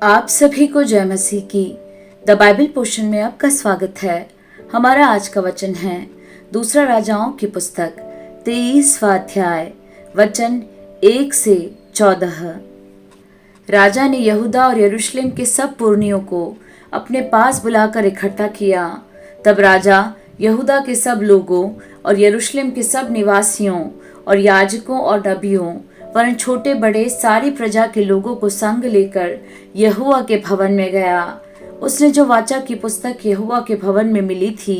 आप सभी को जय मसीह की द बाइबल पोर्शन में आपका स्वागत है। हमारा आज का वचन है दूसरा राजाओं की पुस्तक 23वां अध्याय वचन 1 से 14। राजा ने यहूदा और यरूशलेम के सब पुरनियों को अपने पास बुलाकर इकट्ठा किया। तब राजा यहूदा के सब लोगों और यरूशलेम के सब निवासियों और याजकों और नबियों वरन छोटे बड़े सारी प्रजा के लोगों को संग लेकर यहोवा के भवन में गया। उसने जो वाचा की पुस्तक यहोवा के भवन में मिली थी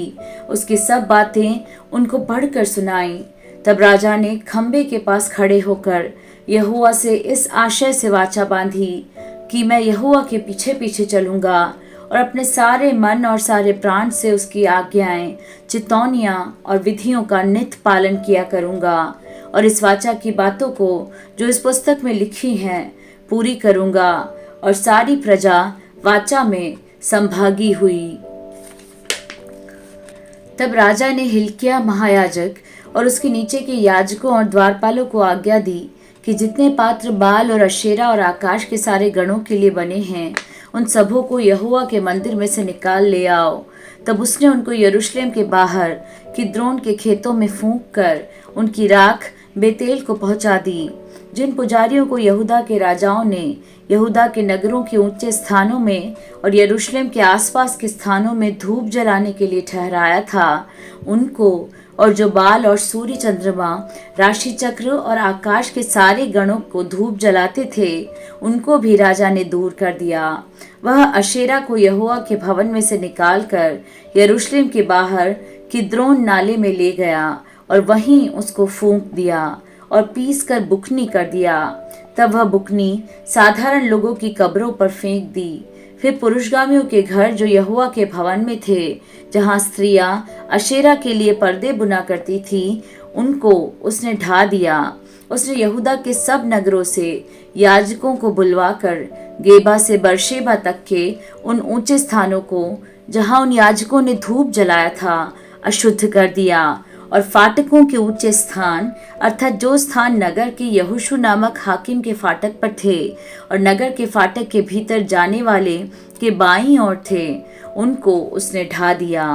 उसकी सब बातें उनको पढ़कर सुनाई। तब राजा ने खंबे के पास खड़े होकर यहोवा से इस आशय से वाचा बांधी कि मैं यहोवा के पीछे पीछे चलूंगा और अपने सारे मन और सारे प्राण से उसकी आज्ञाएं, चितौनियां और विधियों का नित पालन किया करूंगा और इस वाचा की बातों को जो इस पुस्तक में लिखी हैं पूरी करूंगा। और सारी प्रजा वाचा में संभागी हुई। तब राजा ने हिल्किय्याह महायाजक और उसके नीचे के याजकों और द्वारपालों को आज्ञा दी कि जितने पात्र बाल और अशेरा और आकाश के सारे गणों के लिए बने हैं उन सबों को यहोवा के मंदिर में से निकाल ले आओ। तब उसने उनको यरूशलेम के बाहर किद्रोन के खेतों में फूंक कर उनकी राख बेतेल को पहुंचा दी। जिन पुजारियों को यहूदा के राजाओं ने यहूदा के नगरों के ऊंचे स्थानों में और यरूशलेम के आसपास के स्थानों में धूप जलाने के लिए ठहराया था उनको, और जो बाल और सूर्य चंद्रमा राशि चक्र और आकाश के सारे गणों को धूप जलाते थे उनको भी राजा ने दूर कर दिया। वह अशेरा को यहोवा के भवन में से निकालकर यरूशलेम के बाहर किद्रोन नाले में ले गया और वहीं उसको फूंक दिया और पीस कर बुकनी कर दिया। तब वह बुकनी साधारण लोगों की कब्रों पर फेंक दी। फिर पुरुषगामियों के घर जो यहोवा के भवन में थे, जहां स्त्रियां अशेरा के लिए पर्दे बुना करती थी, उनको उसने ढा दिया। उसने यहूदा के सब नगरों से याजकों को बुलवाकर गेबा से बरशेबा तक के उन ऊंचे स्थानों को जहां उन याजकों ने धूप जलाया था अशुद्ध कर दिया और फाटकों के ऊंचे स्थान अर्थात जो स्थान नगर के यहोशू नामक हाकिम के फाटक पर थे और नगर के फाटक के भीतर जाने वाले के बाईं ओर थे, उनको उसने ढा दिया।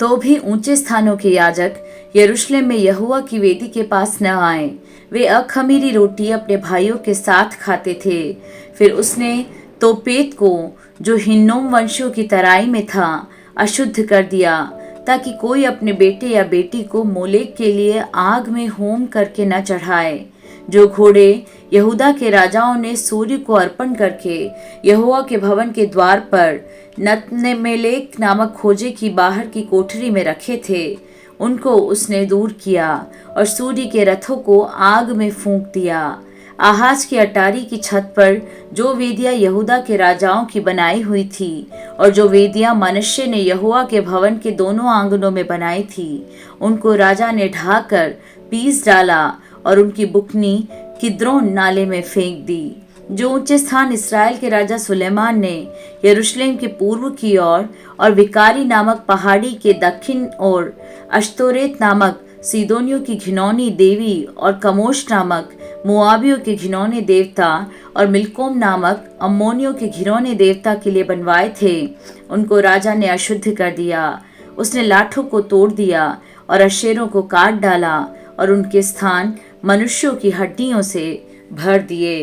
तो भी ऊंचे स्थानों के याजक यरूशलेम में यहोवा की वेदी के पास न आए। वे अखमीरी रोटी अपने भाइयों के साथ खाते थे। फिर उसने तोपेत को जो हिन्नोम वंशियों की तराई में था अशुद्ध कर दिया, ताकि कोई अपने बेटे या बेटी को मोलेक के लिए आग में होम करके न चढ़ाए। जो घोड़े यहूदा के राजाओं ने सूर्य को अर्पण करके यहोवा के भवन के द्वार पर नतनेमेलेक नामक खोजे की बाहर की कोठरी में रखे थे, उनको उसने दूर किया और सूर्य के रथों को आग में फूंक दिया। आहाज की अटारी की छत पर जो वेदियां यहूदा के राजाओं की बनाई हुई थी और जो वेदियां मनुष्य ने यहोवा के भवन के दोनों आंगनों में बनाई थी, उनको राजा ने ढाकर पीस डाला और उनकी बुकनी किद्रोन नाले में फेंक दी। जो ऊंचे स्थान इसराइल के राजा सुलेमान ने यरूशलेम के पूर्व की ओर और विकारी नामक पहाड़ी के दक्षिण ओर अश्तोरेत नामक सीदोनियों की घिनौनी देवी और कमोश नामक मोआबियों के घिनौने देवता और मिल्कोम नामक अम्मोनियों के घिनौने देवता के लिए बनवाए थे, उनको राजा ने अशुद्ध कर दिया। उसने लाठों को तोड़ दिया और अशेरों को काट डाला और उनके स्थान मनुष्यों की हड्डियों से भर दिए।